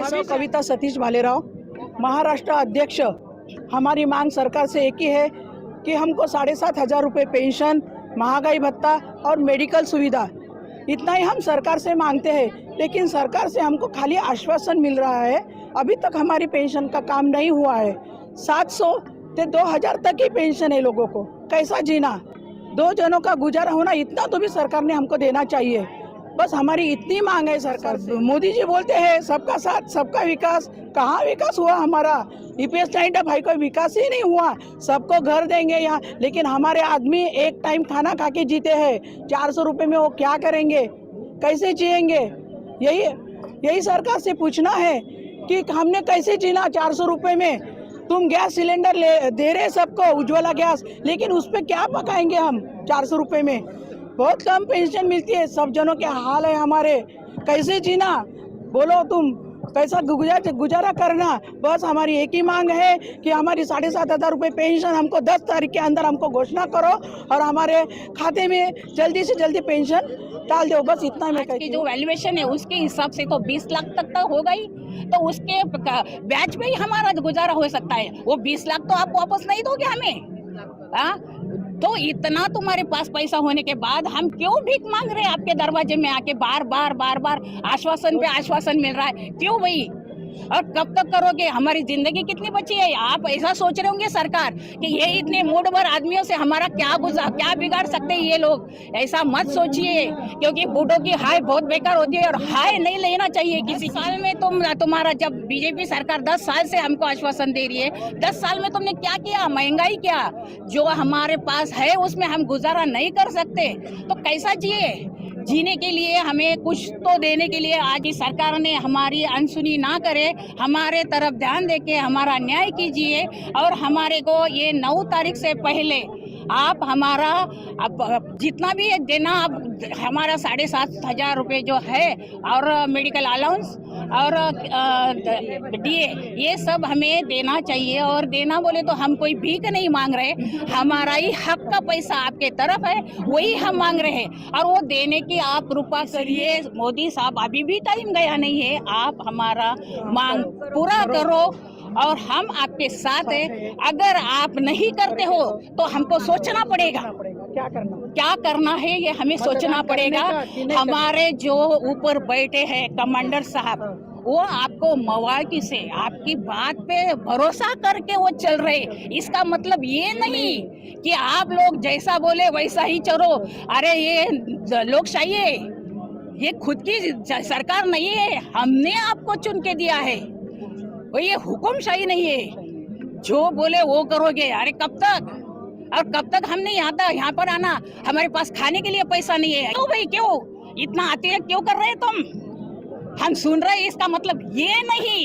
मैं कविता सतीश भालेराव, महाराष्ट्र अध्यक्ष। हमारी मांग सरकार से एक ही है कि हमको 7,500 रुपये पेंशन, महंगाई भत्ता और मेडिकल सुविधा, इतना ही हम सरकार से मांगते हैं। लेकिन सरकार से हमको खाली आश्वासन मिल रहा है। अभी तक हमारी पेंशन का काम नहीं हुआ है। 700 से 2,000 तक ही पेंशन है लोगों को। कैसा जीना, 2 जनों का गुजारा होना, इतना तो भी सरकार ने हमको देना चाहिए। बस हमारी इतनी मांग है सरकार से। मोदी जी बोलते हैं सबका साथ सबका विकास, कहाँ विकास हुआ हमारा? EPS 95 का विकास ही नहीं हुआ। सबको घर देंगे यहाँ, लेकिन हमारे आदमी एक टाइम खाना खा के जीते हैं। 400 रुपये में वो क्या करेंगे, कैसे जिएंगे? यही सरकार से पूछना है कि हमने कैसे जीना 400 रुपये में। तुम गैस सिलेंडर दे रहे सबको, उज्ज्वला गैस, लेकिन उस पर क्या पकाएंगे हम 400 रुपये में? बहुत कम पेंशन मिलती है। सब जनों के हाल है हमारे, कैसे जीना बोलो तुम, कैसा गुजारा करना? बस हमारी एक ही मांग है कि हमारी 7,500 रुपये पेंशन हमको 10 तारीख के अंदर हमको घोषणा करो और हमारे खाते में जल्दी से जल्दी पेंशन डाल दो। बस इतना मैं कहती हूँ। जो वैल्यूएशन है उसके हिसाब से तो 20 लाख तक हो गई, तो उसके ब्याज पे ही हमारा गुजारा हो सकता है। वो 20 लाख तो आप वापस नहीं दोगे हमें। तो इतना तुम्हारे पास पैसा होने के बाद हम क्यों भीख मांग रहे हैं आपके दरवाजे में आके? बार बार आश्वासन पे आश्वासन मिल रहा है, क्यों भाई? और कब तक करोगे? हमारी जिंदगी कितनी बची है? आप ऐसा सोच रहे होंगे सरकार कि ये इतने मूडभर आदमियों से हमारा क्या बिगाड़ सकते हैं ये लोग? ऐसा मत सोचिए, क्योंकि बूढ़ों की हाय बहुत बेकार होती है और हाय नहीं लेना चाहिए किसी साल में। तुम्हारा जब बीजेपी सरकार 10 साल से हमको आश्वासन दे रही है, 10 साल में तुमने क्या किया? महंगाई क्या जो हमारे पास है उसमें हम गुजारा नहीं कर सकते, तो कैसा जिए? जीने के लिए हमें कुछ तो देने के लिए आज इस सरकार ने हमारी अनसुनी ना करे, हमारे तरफ ध्यान देके हमारा न्याय कीजिए और हमारे को ये 9 तारीख से पहले आप हमारा जितना भी देना, आप हमारा 7,500 रुपये जो है और मेडिकल अलाउंस और DA ये सब हमें देना चाहिए। और देना बोले तो हम कोई भीख नहीं मांग रहे, हमारा ही हक का पैसा आपके तरफ है, वही हम मांग रहे हैं। और वो देने की आप कृपा करिए मोदी साहब, अभी भी टाइम गया नहीं है, आप हमारा मांग पूरा करो और हम आपके साथ हैं। अगर आप नहीं करते हो तो हमको सोचना पड़ेगा क्या करना है, ये हमें सोचना पड़ेगा। हमारे जो ऊपर बैठे हैं कमांडर साहब, वो आपको मवाकी से आपकी बात पे भरोसा करके वो चल रहे। इसका मतलब ये नहीं कि आप लोग जैसा बोले वैसा ही चलो। अरे ये लोकशाही है, ये खुद की सरकार नहीं है, हमने आपको चुन के दिया है। ये हुकुमशाही नहीं है, जो बोले वो करोगे। अरे कब तक? और कब तक हम नहीं आता यहाँ पर आना? हमारे पास खाने के लिए पैसा नहीं है। क्यों भाई, क्यों इतना आते हैं, क्यों कर रहे हैं तुम? हम सुन रहे हैं, इसका मतलब ये नहीं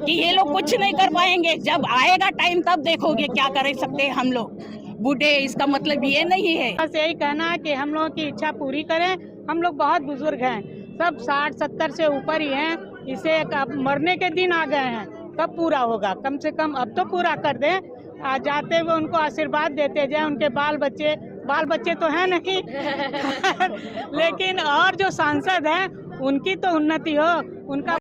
कि ये लोग कुछ नहीं कर पाएंगे। जब आएगा टाइम तब देखोगे क्या कर सकते हैं हम लोग बूढ़े। इसका मतलब ये नहीं है। बस यही कहना है कि हम लोगों की इच्छा पूरी करें। हम लोग बहुत बुजुर्ग हैं, सब 60-70 से ऊपर ही हैं। इसे अब मरने के दिन आ गए हैं, कब पूरा होगा? कम से कम अब तो पूरा कर दें। जाते हुए उनको आशीर्वाद देते जाए। उनके बाल बच्चे तो हैं नहीं लेकिन और जो सांसद हैं उनकी तो उन्नति हो, उनका